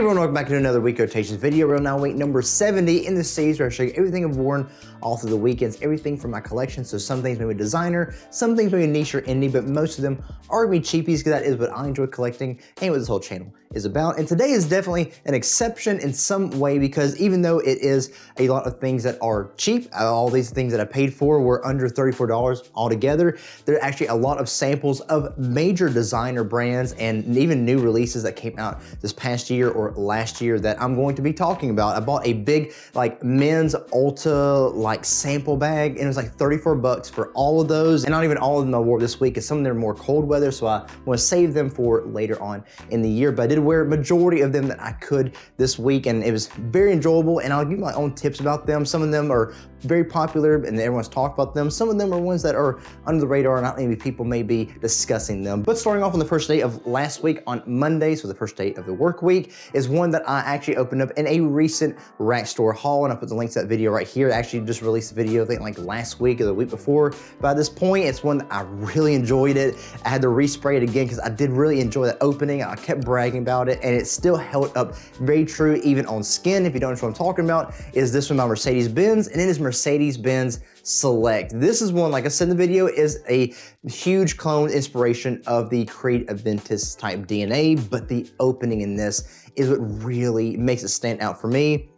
everyone, welcome back to another week rotations video. We're now week number 70 in the series where I show you everything I've worn all through the weekends, everything from my collection. So some things maybe designer, some things maybe niche or indie, but most of them are gonna be cheapies because that is what I enjoy collecting and what this whole channel is about. And today is definitely an exception in some way because even though it is a lot of things that are cheap, all these things that I paid for were under $34 altogether, there are actually a lot of samples of major designer brands and even new releases that came out this past year or last year that I'm going to be talking about. I bought a big like men's Ulta like sample bag and it was like 34 bucks for all of those. And not even all of them I wore this week because some of them are more cold weather, so I want to save them for later on in the year. But I did wear a majority of them that I could this week and it was very enjoyable, and I'll give you my own tips about them. Some of them are very popular and everyone's talked about them. Some of them are ones that are under the radar and not many people may be discussing them. But starting off on the first day of last week on Monday, so the first day of the work week, is one that I actually opened up in a recent rack store haul, and I put the link to that video right here. I actually just released a video I think like last week or the week before. By this point, it's one that I really enjoyed it. I had to respray it again because I did really enjoy that opening. I kept bragging about it and it still held up very true even on skin. If you don't know what I'm talking about, is this one by Mercedes-Benz, and it is Mercedes-Benz Select. This is one, like I said in the video, is a huge clone inspiration of the Creed Aventus type DNA, but the opening in this is what really makes it stand out for me.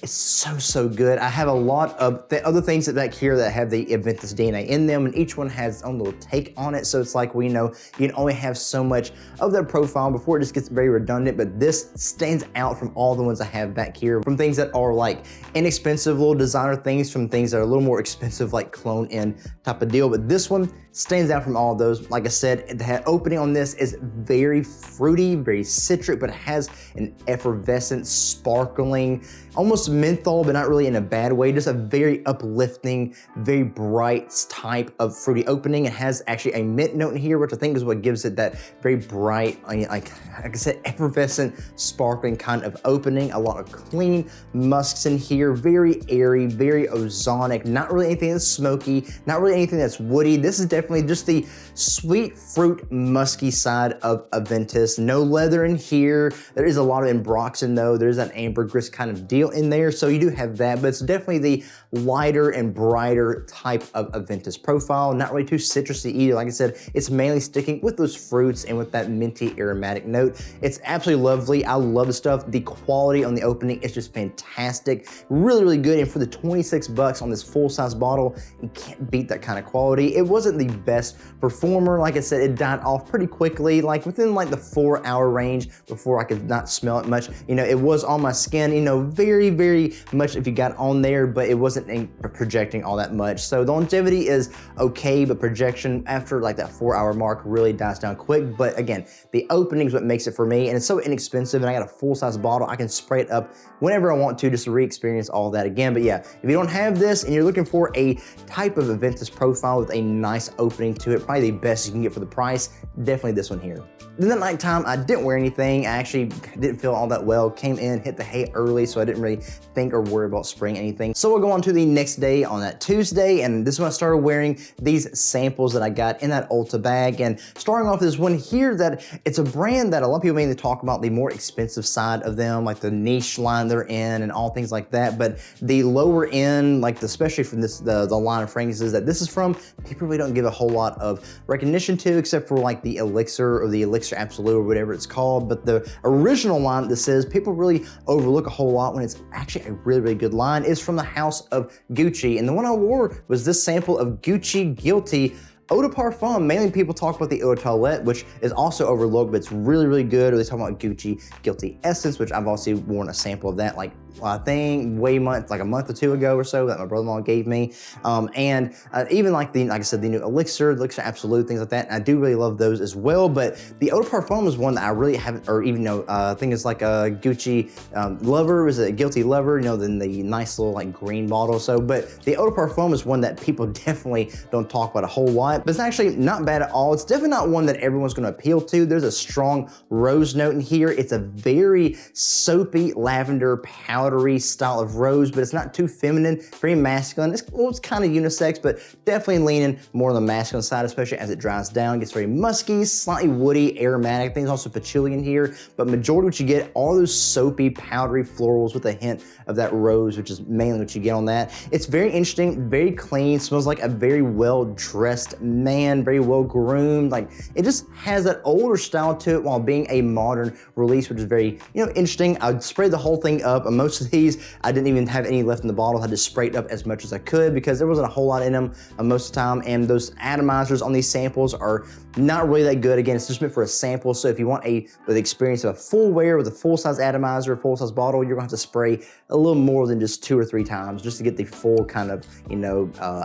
It's so good. I have a lot of the other things that back here that have the Aventus DNA in them, and each one has its own little take on it. So it's like, we know you can only have so much of their profile before it just gets very redundant, but this stands out from all the ones I have back here, from things that are like inexpensive little designer things, from things that are a little more expensive like clone in type of deal. But this one stands out from all of those. Like I said, the opening on this is very fruity, very citric, but it has an effervescent, sparkling, almost menthol, but not really in a bad way. Just a very uplifting, very bright type of fruity opening. It has actually a mint note in here, which I think is what gives it that very bright, like I said, effervescent, sparkling kind of opening. A lot of clean musks in here, very airy, very ozonic, not really anything that's smoky, not really anything that's woody. This is definitely just the sweet fruit musky side of Aventus. No leather in here. There is a lot of ambroxan though. There's an ambergris kind of deal in there, so you do have that, but it's definitely the lighter and brighter type of Aventus profile. Not really too citrusy either. Like I said, it's mainly sticking with those fruits and with that minty aromatic note. It's absolutely lovely. I love the stuff. The quality on the opening is just fantastic. Really good, and for the 26 bucks on this full-size bottle, you can't beat that kind of quality. It wasn't the best performer. Like I said, it died off pretty quickly, like within like the 4-hour range before I could not smell it much. You know, it was on my skin, you know, very much if you got on there, but it wasn't projecting all that much. So the longevity is okay, but projection after like that 4-hour mark really dies down quick. But again, the opening is what makes it for me, and it's so inexpensive, and I got a full-size bottle. I can spray it up whenever I want to just to re-experience all that again. But yeah, if you don't have this and you're looking for a type of Aventus profile with a nice opening to it, probably the best you can get for the price, definitely this one here. Then at nighttime, I didn't wear anything. I actually didn't feel all that well. Came in, hit the hay early, so I didn't really think or worry about spraying anything. So we'll go on to the next day on that Tuesday, and this is when I started wearing these samples that I got in that Ulta bag. And starting off this one here, that it's a brand that a lot of people mainly talk about the more expensive side of them, like the niche line they're in and all things like that. But the lower end, like especially from this the line of fragrances that this is from, people really don't give a whole lot of recognition to, except for like the Elixir or the Elixir Absolute or whatever it's called. But the original line that this is, people really overlook a whole lot when it's actually a really good line, is from the house of Gucci. And the one I wore was this sample of Gucci Guilty Eau de Parfum. Mainly people talk about the Eau de Toilette, which is also overlooked, but it's really good. Or they talk about Gucci Guilty Essence, which I've also worn a sample of that, like I think like a month or two ago or so, that my brother-in-law gave me. Even like I said, the new Elixir Absolute, things like that. And I do really love those as well. But the Eau de Parfum is one that I really haven't, or even know, I think it's like a Gucci Lover, is it a Guilty Lover? You know, then the nice little like green bottle. So, but the Eau de Parfum is one that people definitely don't talk about a whole lot. lot, but it's actually not bad at all. It's definitely not one that everyone's gonna appeal to. There's a strong rose note in here. It's a very soapy, lavender, powdery style of rose, but it's not too feminine, very masculine. It's kind of unisex, but definitely leaning more on the masculine side, especially as it dries down. It gets very musky, slightly woody, aromatic. I think there's also patchouli in here, but majority what you get, all those soapy, powdery florals with a hint of that rose, which is mainly what you get on that. It's very interesting, very clean, smells like a very well-dressed man, very well-groomed. Like, it just has that older style to it while being a modern release, which is very, interesting. I'd spray the whole thing up, and most of these, I didn't even have any left in the bottle. I had to spray it up as much as I could because there wasn't a whole lot in them most of the time, and those atomizers on these samples are not really that good. Again, it's just meant for a sample, so if you want the experience of a full wear with a full-size atomizer, full-size bottle, you're gonna have to spray a little more than just 2 or 3 times just to get the full kind of,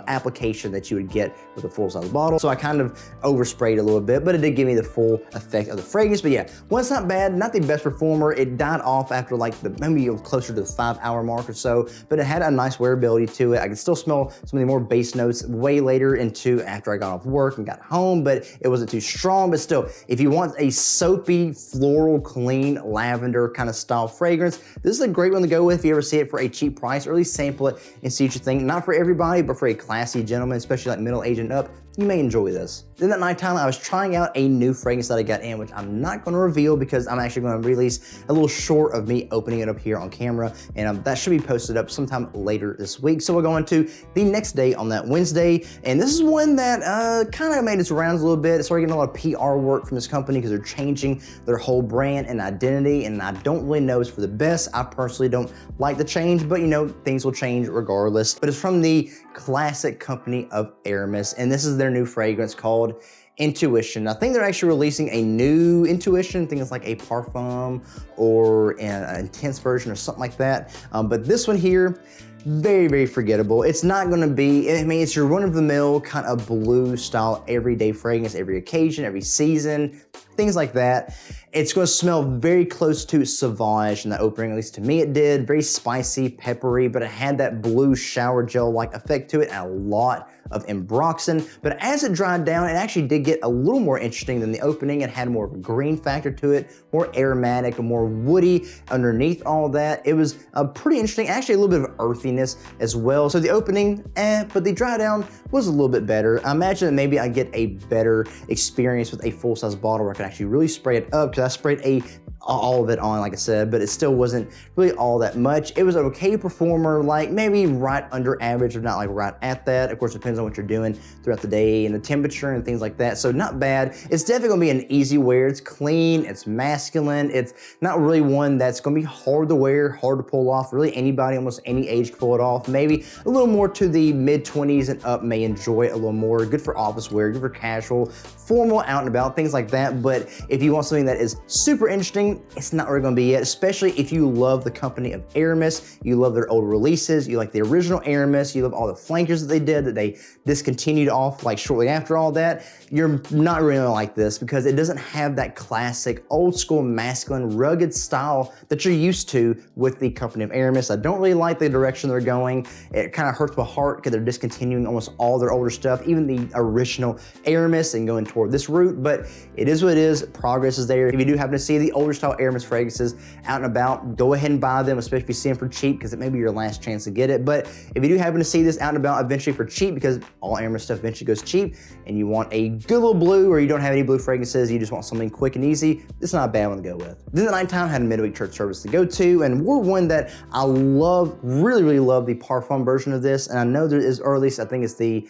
application that you would get with a full-size bottle. So I kind of oversprayed a little bit, but it did give me the full effect of the fragrance. But yeah, well, it's not bad, not the best performer. It died off after like maybe closer to the 5-hour mark or so, but it had a nice wearability to it. I could still smell some of the more base notes way later into after I got off work and got home, but it wasn't too strong. But still, if you want a soapy, floral, clean, lavender kind of style fragrance, this is a great one to go with if you ever see it for a cheap price, or at least sample it and see what you think. Not for everybody, but for a classy gentleman, especially like middle-aged and up, you may enjoy this. Then that nighttime, I was trying out a new fragrance that I got in, which I'm not gonna reveal because I'm actually gonna release a little short of me opening it up here on camera, and that should be posted up sometime later this week. So we're going to the next day on that Wednesday, and this is one that kind of made its rounds a little bit. It started getting a lot of PR work from this company because they're changing their whole brand and identity, and I don't really know it's for the best. I personally don't like the change, but things will change regardless. But it's from the classic company of Aramis, and this is their new fragrance called Intuition. I think they're actually releasing a new Intuition. I think it's like a parfum or an intense version or something like that. But this one here, very, very forgettable. It's not gonna be, it's your run-of-the-mill kind of blue style everyday fragrance, every occasion, every season, things like that. It's gonna smell very close to Sauvage in the opening, at least to me it did. Very spicy, peppery, but it had that blue shower gel-like effect to it and a lot of ambroxan. But as it dried down, it actually did get a little more interesting than the opening. It had more of a green factor to it, more aromatic, more woody underneath all that. It was pretty interesting, actually a little bit of earthiness as well. So the opening, but the dry down was a little bit better. I imagine that maybe I get a better experience with a full-size bottle where I can actually really spray it up, because I sprayed all of it on, like I said, but it still wasn't really all that much. It was an okay performer, like maybe right under average, if not like right at that. Of course, it depends on what you're doing throughout the day and the temperature and things like that. So not bad. It's definitely gonna be an easy wear. It's clean, it's masculine. It's not really one that's gonna be hard to wear, hard to pull off. Really anybody, almost any age can pull it off. Maybe a little more to the mid-20s and up may enjoy it a little more. Good for office wear, good for casual, formal, out and about, things like that. But if you want something that is super interesting, it's not really gonna be it, especially if you love the company of Aramis, you love their old releases, you like the original Aramis, you love all the flankers that they did, that they discontinued off like shortly after all that. You're not really gonna like this because it doesn't have that classic old school masculine rugged style that you're used to with the company of Aramis. I don't really like the direction they're going. It kind of hurts my heart because they're discontinuing almost all their older stuff, even the original Aramis, and going toward this route, but it is what it is. Progress is there. If you do happen to see the older style Aramis fragrances out and about, go ahead and buy them, especially if you see them for cheap, because it may be your last chance to get it. But if you do happen to see this out and about eventually for cheap, because all Aramis stuff eventually goes cheap, and you want a good little blue, or you don't have any blue fragrances, you just want something quick and easy, this is not a bad one to go with. Then the nighttime had a midweek church service to go to, and we're one that I love, really, really love the parfum version of this, and I know there is, or at least I think it's the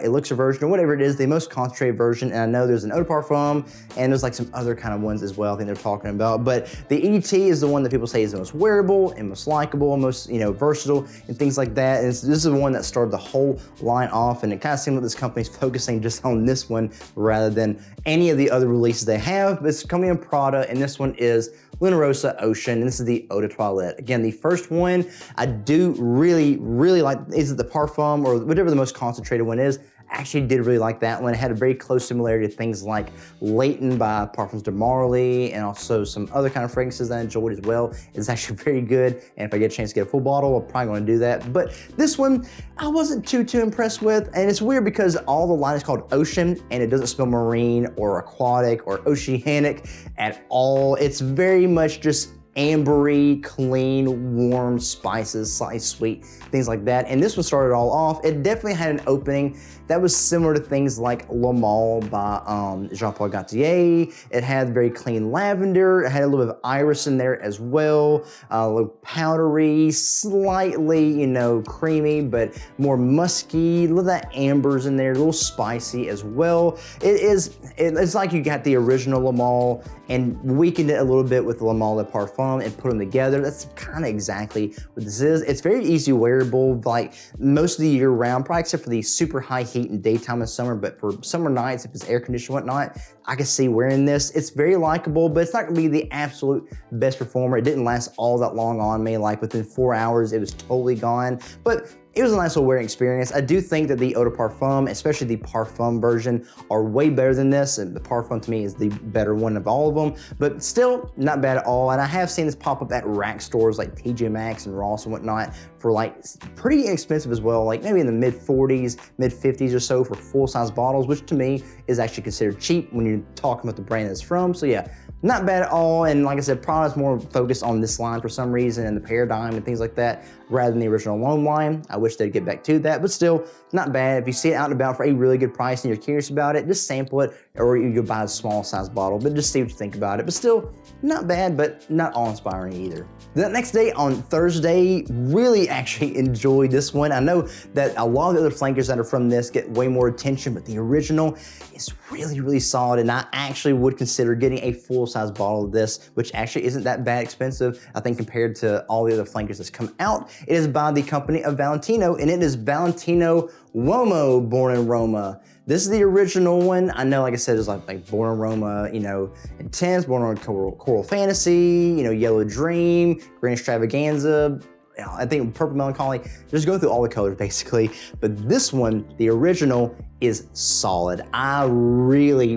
elixir version, or whatever it is, the most concentrated version, and I know there's an eau de parfum, and there's like some other kind of ones as well I think they're talking about, but the EDT is the one that people say is the most wearable and most likable, most versatile and things like that. And this is the one that started the whole line off, and it kind of seems like this company's focusing just on this one rather than any of the other releases they have. But it's coming in Prada, and this one is Luna Rossa Ocean, and this is the Eau de Toilette. Again, the first one I do really, really like. Is it the parfum or whatever the most concentrated one is? Actually did really like that one. It had a very close similarity to things like Leighton by Parfums de Marly and also some other kind of fragrances that I enjoyed as well. It's actually very good, and if I get a chance to get a full bottle, I'm probably gonna do that. But this one, I wasn't too impressed with, and it's weird because all the line is called Ocean, and it doesn't smell marine or aquatic or oceanic at all. It's very much just ambery, clean, warm spices, slightly sweet, things like that. And this one started all off. It definitely had an opening that was similar to things like Le Male by Jean-Paul Gaultier. It had very clean lavender. It had a little bit of iris in there as well. A little powdery, slightly, you know, creamy, but more musky. A little of that ambers in there, a little spicy as well. It's like you got the original Le Male and weakened it a little bit with Le Male de Parfum and put them together. That's kind of exactly what this is. It's very easy wearable, like most of the year round, probably except for the super high heat in daytime and summer, but for summer nights, if it's air conditioned and whatnot, I can see wearing this. It's very likable, but it's not gonna be the absolute best performer. It didn't last all that long on me. Like within 4 hours, it was totally gone. But it was a nice little wearing experience. I do think that the Eau de Parfum, especially the Parfum version, are way better than this, and the Parfum to me is the better one of all of them, but still not bad at all. And I have seen this pop up at rack stores like TJ Maxx and Ross and whatnot for like pretty inexpensive as well, like maybe in the mid 40s, mid 50s or so for full size bottles, which to me is actually considered cheap when you're talking about the brand it's from. So yeah, not bad at all. And like I said, probably is more focused on this line for some reason and the Paradigm and things like that rather than the original Lone line. I wish they'd get back to that, but still not bad. If you see it out and about for a really good price and you're curious about it, just sample it, or you could buy a small size bottle, but just see what you think about it. But still not bad, but not awe-inspiring either. The next day on Thursday, really actually enjoyed this one. I know that a lot of the other flankers that are from this get way more attention, but the original is really solid, and I actually would consider getting a full-size bottle of this, which actually isn't that bad expensive, I think, compared to all the other flankers that's come out. It is by the company of Valentino, and it is Valentino Uomo Born in Roma. This is the original one. I know, like I said, it's like Born in Roma, you know, Intense, Born in Coral Fantasy, you know, Yellow Dream, Green Extravaganza, you know, I think Purple Melancholy. Just go through all the colors basically. But this one, the original, is solid. I really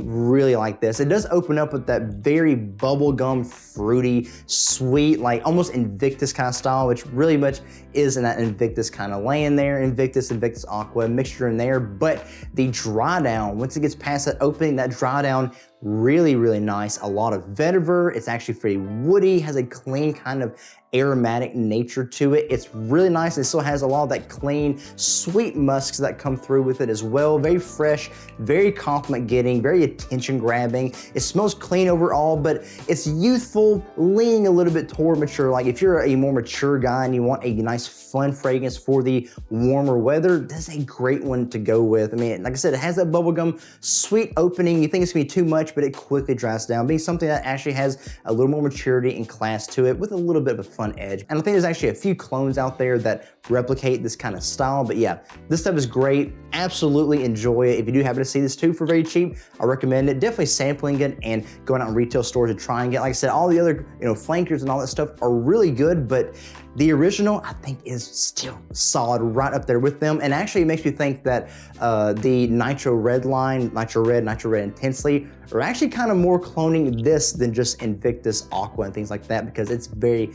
like this. It does open up with that very bubblegum, fruity, sweet, like almost Invictus kind of style, which really much is in that Invictus kind of lane there. Invictus Aqua mixture in there. But the dry down, once it gets past that opening, that dry down, really nice. A lot of vetiver. It's actually pretty woody, has a clean kind of aromatic nature to it. It's really nice. It still has a lot of that clean, sweet musks that come through with it as well. Very fresh, very compliment getting, very attention grabbing. It smells clean overall, but it's youthful, leaning a little bit toward mature. Like if you're a more mature guy and you want a nice fun fragrance for the warmer weather, this is a great one to go with. I mean, like I said, it has that bubblegum sweet opening. You think it's gonna be too much, but it quickly dries down, being something that actually has a little more maturity and class to it with a little bit of a fun edge. And I think there's actually a few clones out there that replicate this kind of style, but yeah, this stuff is great. Absolutely enjoy it. If you do happen to see this too for very cheap, I recommend it. Definitely sampling it and going out in retail stores to try and get, like I said, all the other, you know, flankers and all that stuff are really good, but the original, I think, is still solid right up there with them. And actually it makes me think that the Nitro Red line, Nitro Red Intensely, are actually kind of more cloning this than just Invictus Aqua and things like that, because it's very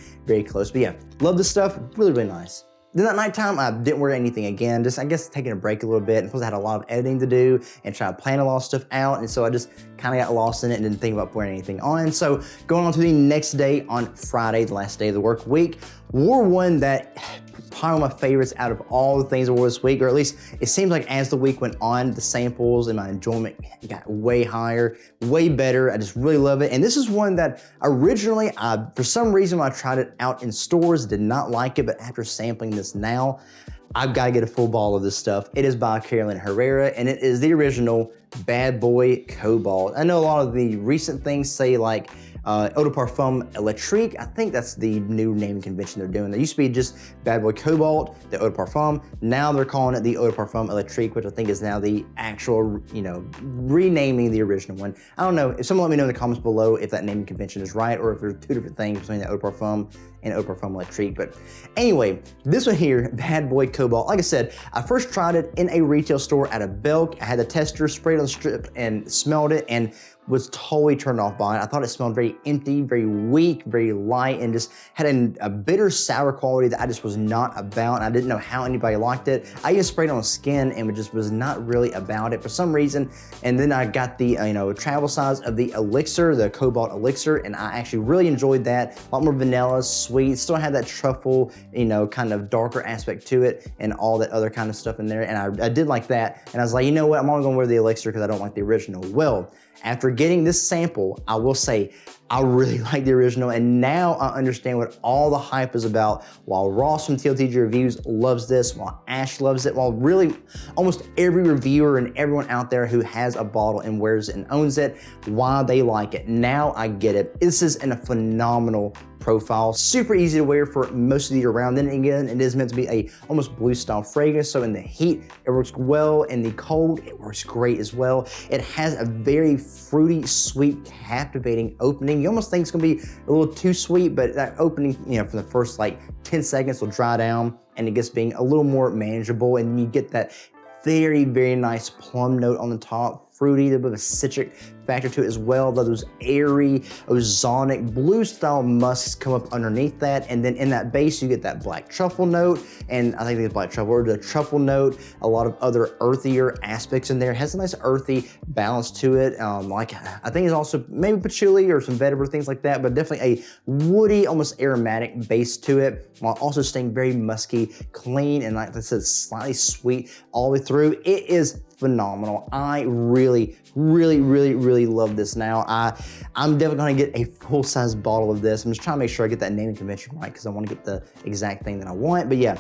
close. But yeah, love this stuff, really nice. Then that nighttime, I didn't wear anything again, just I guess taking a break a little bit. And plus I had a lot of editing to do and trying to plan a lot of stuff out. And so I just kind of got lost in it and didn't think about putting anything on. So going on to the next day on Friday, the last day of the work week, wore one that probably one of my favorites out of all the things I wore this week, or at least it seems like as the week went on, the samples and my enjoyment got way higher, way better. I just really love it. And this is one that originally, for some reason when I tried it out in stores, did not like it, but after sampling this now, I've got to get a full bottle of this stuff. It is by Carolina Herrera, and it is the original Bad Boy Cobalt. I know a lot of the recent things say like Eau de Parfum Electrique. I think that's the new naming convention they're doing. There used to be just Bad Boy Cobalt, the Eau de Parfum. Now they're calling it the Eau de Parfum Electrique, which I think is now the actual, renaming the original one. I don't know. If someone let me know in the comments below if that naming convention is right or if there's two different things between the Eau de Parfum and Eau de Parfum Electrique. But anyway, this one here, Bad Boy Cobalt. Like I said, I first tried it in a retail store at a Belk. I had the tester, sprayed on the strip and smelled it and was totally turned off by it. I thought it smelled very empty, very weak, very light, and just had a bitter sour quality that I just was not about. And I didn't know how anybody liked it. I even sprayed it on skin and it just was not really about it for some reason. And then I got the travel size of the Elixir, the Cobalt Elixir, and I actually really enjoyed that. A lot more vanilla, sweet, still had that truffle, kind of darker aspect to it and all that other kind of stuff in there. And I did like that. And I was like, you know what, I'm only gonna wear the Elixir because I don't like the original. Well, after getting this sample, I will say I really like the original, and now I understand what all the hype is about. While Ross from TLTG Reviews loves this, while Ash loves it, while really almost every reviewer and everyone out there who has a bottle and wears it and owns it, why they like it. Now I get it. This is in a phenomenal profile, super easy to wear for most of the year round. Then again, it is meant to be a almost blue style fragrance, so in the heat it works well, in the cold it works great as well. It has a very fruity, sweet, captivating opening. You almost think it's gonna be a little too sweet, but that opening, from the first like 10 seconds will dry down and it gets being a little more manageable, and you get that very, very nice plum note on the top, fruity, a little bit of a citric factor to it as well. Those airy, ozonic, blue style musks come up underneath that, and then in that base you get that black truffle note, and I think it's black truffle, or the truffle note, a lot of other earthier aspects in there. It has a nice earthy balance to it. Like I think it's also maybe patchouli or some vetiver, things like that, but definitely a woody, almost aromatic base to it, while also staying very musky, clean, and like I said, slightly sweet all the way through. It is phenomenal. I really love this now. I'm definitely gonna get a full-size bottle of this. I'm just trying to make sure I get that naming convention right because I want to get the exact thing that I want. But yeah,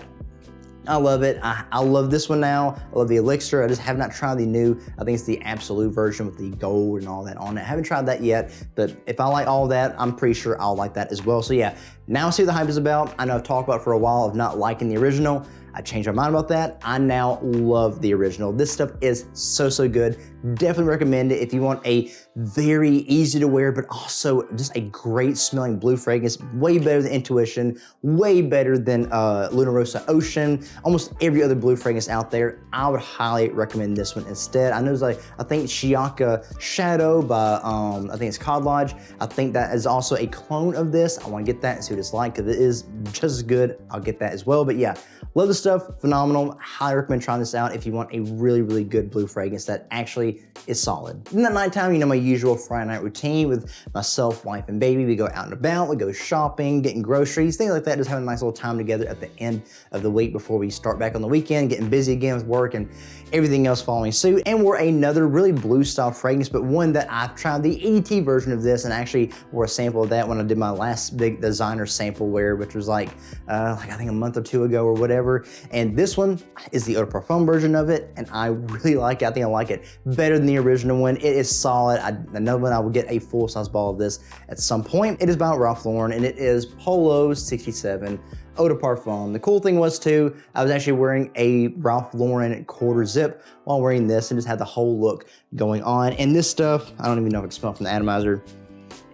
I love it. I love this one now. I love the Elixir. I just have not tried the new, I think it's the Absolute version with the gold and all that on it. I haven't tried that yet, but if I like all that, I'm pretty sure I'll like that as well. So yeah, now I see what the hype is about. I know I've talked about it for a while of not liking the original. I changed my mind about that. I now love the original. This stuff is so good. Definitely recommend it if you want a very easy to wear, but also just a great smelling blue fragrance. Way better than Intuition, way better than Luna Rossa Ocean, almost every other blue fragrance out there. I would highly recommend this one instead. I know there's like, I think Shiaka Shadow by, I think it's Cod Lodge. I think that is also a clone of this. I wanna get that and see what it's like because it is just as good. I'll get that as well, but yeah. Love the stuff, phenomenal. Highly recommend trying this out if you want a really good blue fragrance that actually is solid. And at nighttime, my usual Friday night routine with myself, wife, and baby. We go out and about, we go shopping, getting groceries, things like that, just having a nice little time together at the end of the week before we start back on the weekend, getting busy again with work and everything else following suit. And we're another really blue style fragrance, but one that I've tried the EDT version of this and actually wore a sample of that when I did my last big designer sample wear, which was like I think a month or two ago or whatever. And this one is the Eau de Parfum version of it, and I really like it. I think I like it better than the original one. It is solid. I know when I will get a full-size bottle of this at some point. It is by Ralph Lauren, and it is Polo 67 Eau de Parfum. The cool thing was too, I was actually wearing a Ralph Lauren quarter zip while wearing this and just had the whole look going on. And this stuff, I don't even know if it can smell from the atomizer.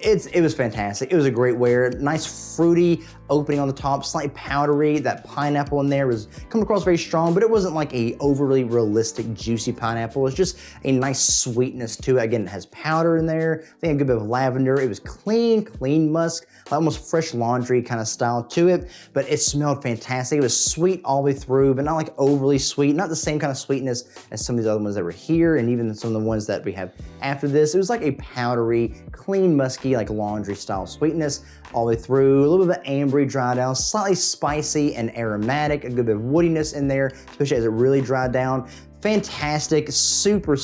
It was fantastic. It was a great wear. Nice fruity opening on the top, slightly powdery. That pineapple in there was coming across very strong, but it wasn't like a overly realistic, juicy pineapple. It's just a nice sweetness to it. Again, it has powder in there. I think a good bit of lavender. It was clean musk, almost fresh laundry kind of style to it, but it smelled fantastic. It was sweet all the way through, but not like overly sweet, not the same kind of sweetness as some of these other ones that were here, and even some of the ones that we have after this. It was like a powdery, clean, musky, like laundry style sweetness all the way through. A little bit of ambery dry down, slightly spicy and aromatic, a good bit of woodiness in there, especially as it really dried down. Fantastic, super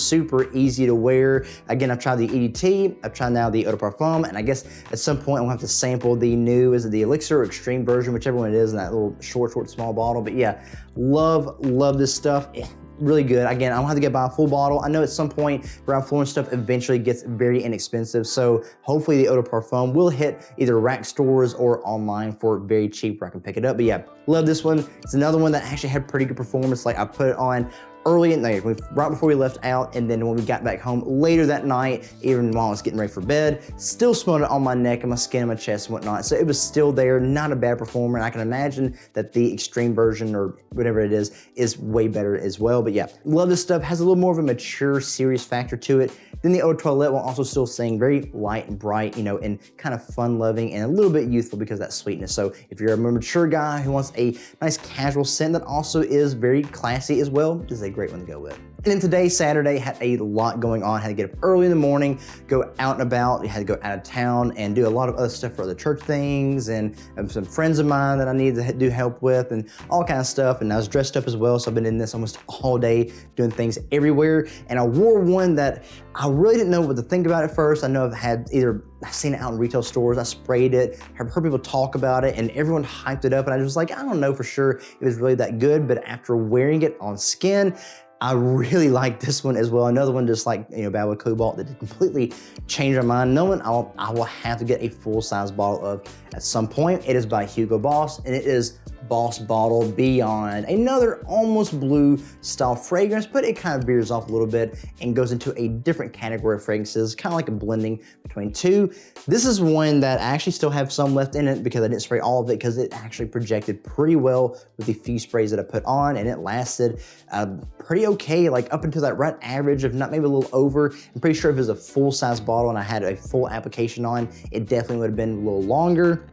easy to wear. Again, I've tried the EDT, I've tried now the Eau de Parfum, and I guess at some point I'll have to sample the new, is it the Elixir or Extreme version, whichever one it is in that little short, small bottle. But yeah, love this stuff. really good. Again, I don't have to get by a full bottle. I know at some point around Florida stuff eventually gets very inexpensive. So hopefully the eau de parfum will hit either rack stores or online for very cheap where I can pick it up. But yeah, love this one. It's another one that actually had pretty good performance. Like I put it on early at night, right before we left out, and then when we got back home later that night, even while I was getting ready for bed, still smelled it on my neck and my skin and my chest and whatnot. So it was still there, not a bad performer. And I can imagine that the extreme version or whatever it is way better as well. But yeah, love this stuff. Has a little more of a mature, serious factor to it than the Eau de Toilette, while also still staying very light and bright, you know, and kind of fun-loving and a little bit youthful because of that sweetness. So if you're a mature guy who wants a nice casual scent that also is very classy as well, this is a great one to go with. And then today, Saturday, had a lot going on. Had to get up early in the morning, go out and about. You had to go out of town and do a lot of other stuff for other church things and some friends of mine that I needed to do help with and all kind of stuff. And I was dressed up as well, so I've been in this almost all day doing things everywhere. And I wore one that I really didn't know what to think about at first. I know I've seen it out in retail stores. I sprayed it. I've heard people talk about it and everyone hyped it up. And I was like, I don't know for sure it was really that good. But after wearing it on skin, I really like this one as well. Another one just like, Bad with Cobalt that completely changed my mind. Knowing I will have to get a full-size bottle of at some point. It is by Hugo Boss and it is Boss Bottle Beyond. Another almost blue style fragrance, but it kind of veers off a little bit and goes into a different category of fragrances, kind of like a blending between two. This is one that I actually still have some left in it because I didn't spray all of it because it actually projected pretty well with the few sprays that I put on, and it lasted pretty okay, like up until that right average, if not maybe a little over. I'm pretty sure if it was a full-size bottle and I had a full application on, it definitely would have been a little longer.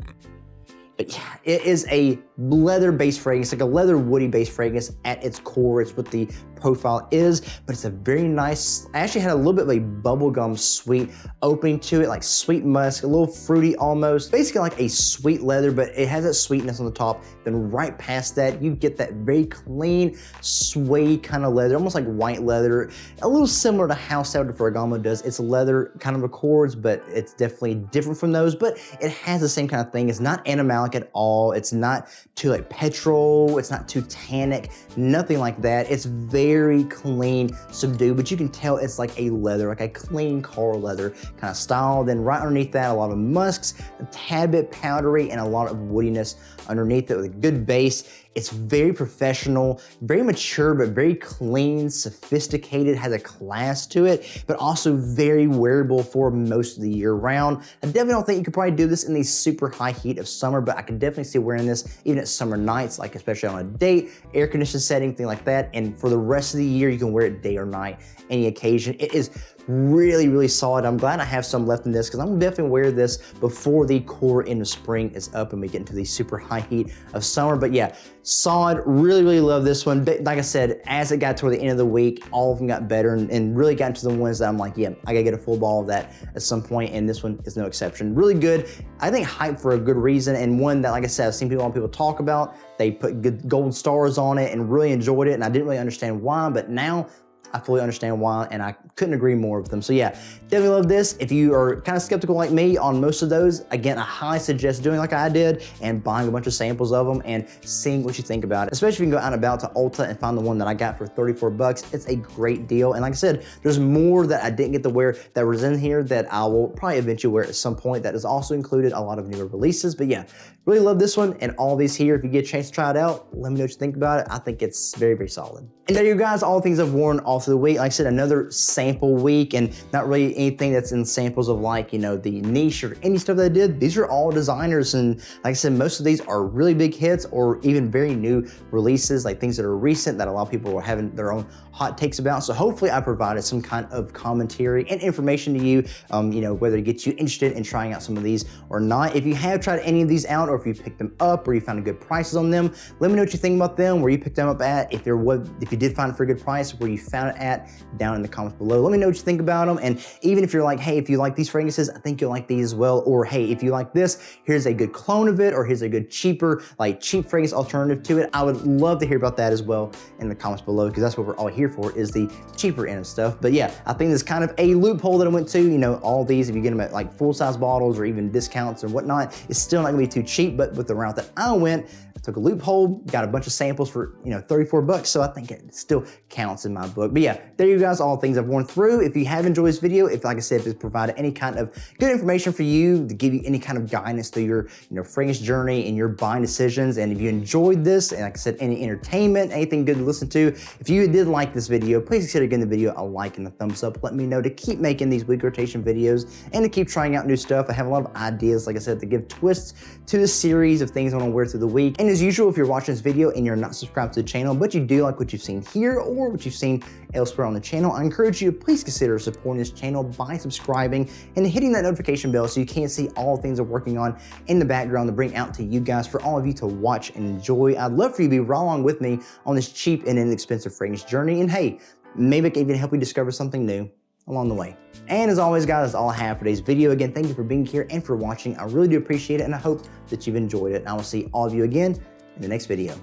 But yeah, it is a leather-based fragrance, like a leather woody-based fragrance at its core. It's what the profile is, but it's a very nice, I actually had a little bit of a bubblegum sweet opening to it, like sweet musk, a little fruity almost. Basically like a sweet leather, but it has that sweetness on the top. Then right past that, you get that very clean, suede kind of leather, almost like white leather, a little similar to how Salvador de Ferragamo does. It's leather kind of accords, but it's definitely different from those, but it has the same kind of thing. It's not animalic at all. It's not too like petrol. It's not too tannic, nothing like that. It's very clean, subdued, but you can tell it's like a leather, like a clean car leather kind of style. Then right underneath that, a lot of musks, a tad bit powdery, and a lot of woodiness underneath it with a good base. It's very professional, very mature, but very clean, sophisticated, has a class to it, but also very wearable for most of the year round. I definitely don't think you could probably do this in the super high heat of summer, but I can definitely see wearing this even at summer nights, like especially on a date, air conditioned setting, thing like that. And for the rest of the year, you can wear it day or night, any occasion. It is really, really solid. I'm glad I have some left in this because I'm definitely wear this before the core end of spring is up and we get into the super high heat of summer. But yeah, solid, really, really love this one. But like I said, as it got toward the end of the week, all of them got better and really got into the ones that I'm like, yeah, I gotta get a full ball of that at some point, and this one is no exception. Really good. I think hype for a good reason, and one that, like I said, I've seen people talk about. They put good golden stars on it and really enjoyed it, and I didn't really understand why, but now I fully understand why, and I couldn't agree more with them. So yeah, definitely love this. If you are kind of skeptical like me on most of those, again, I highly suggest doing like I did and buying a bunch of samples of them and seeing what you think about it. Especially if you can go out and about to Ulta and find the one that I got for 34 bucks. It's a great deal. And like I said, there's more that I didn't get to wear that was in here that I will probably eventually wear at some point. That is also included a lot of newer releases. But yeah, really love this one and all these here. If you get a chance to try it out, let me know what you think about it. I think it's very, very solid. And there you guys, all the things I've worn all through the week. Like I said, another sample week, and not really anything that's in samples of like, the niche or any stuff that I did. These are all designers, and like I said, most of these are really big hits or even very new releases, like things that are recent that a lot of people are having their own hot takes about. So hopefully I provided some kind of commentary and information to you, whether to get you interested in trying out some of these or not. If you have tried any of these out, or if you picked them up, or you found good prices on them, let me know what you think about them, where you picked them up at, if you did find it for a good price, where you found it at, down in the comments below. Let me know what you think about them. And even if you're like, hey, if you like these fragrances, I think you'll like these as well. Or hey, if you like this, here's a good clone of it, or here's a good cheap fragrance alternative to it. I would love to hear about that as well in the comments below, because that's what we're all here for, is the cheaper end of stuff. But yeah, I think there's kind of a loophole that I went to. All these, if you get them at like full-size bottles or even discounts or whatnot, it's still not gonna be too cheap. But with the route that I went, took a loophole, got a bunch of samples for 34 bucks, so I think it still counts in my book. But yeah, there you guys, all things I've worn through. If you have enjoyed this video, if like I said, if it's provided any kind of good information for you, to give you any kind of guidance through your fragrance journey and your buying decisions, and if you enjoyed this, and like I said, any entertainment, anything good to listen to, if you did like this video, please consider giving the video a like and a thumbs up. Let me know to keep making these week rotation videos and to keep trying out new stuff. I have a lot of ideas, like I said, to give twists to the series of things I want to wear through the week. And as usual, if you're watching this video and you're not subscribed to the channel, but you do like what you've seen here or what you've seen elsewhere on the channel, I encourage you to please consider supporting this channel by subscribing and hitting that notification bell so you can see all the things I'm working on in the background to bring out to you guys, for all of you to watch and enjoy. I'd love for you to be right along with me on this cheap and inexpensive fragrance journey. And hey, maybe I can even help you discover something new along the way. And as always, guys, that's all I have for today's video. Again, thank you for being here and for watching. I really do appreciate it, and I hope that you've enjoyed it. And I will see all of you again in the next video.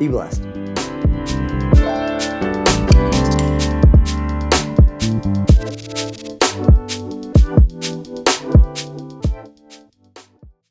Be blessed.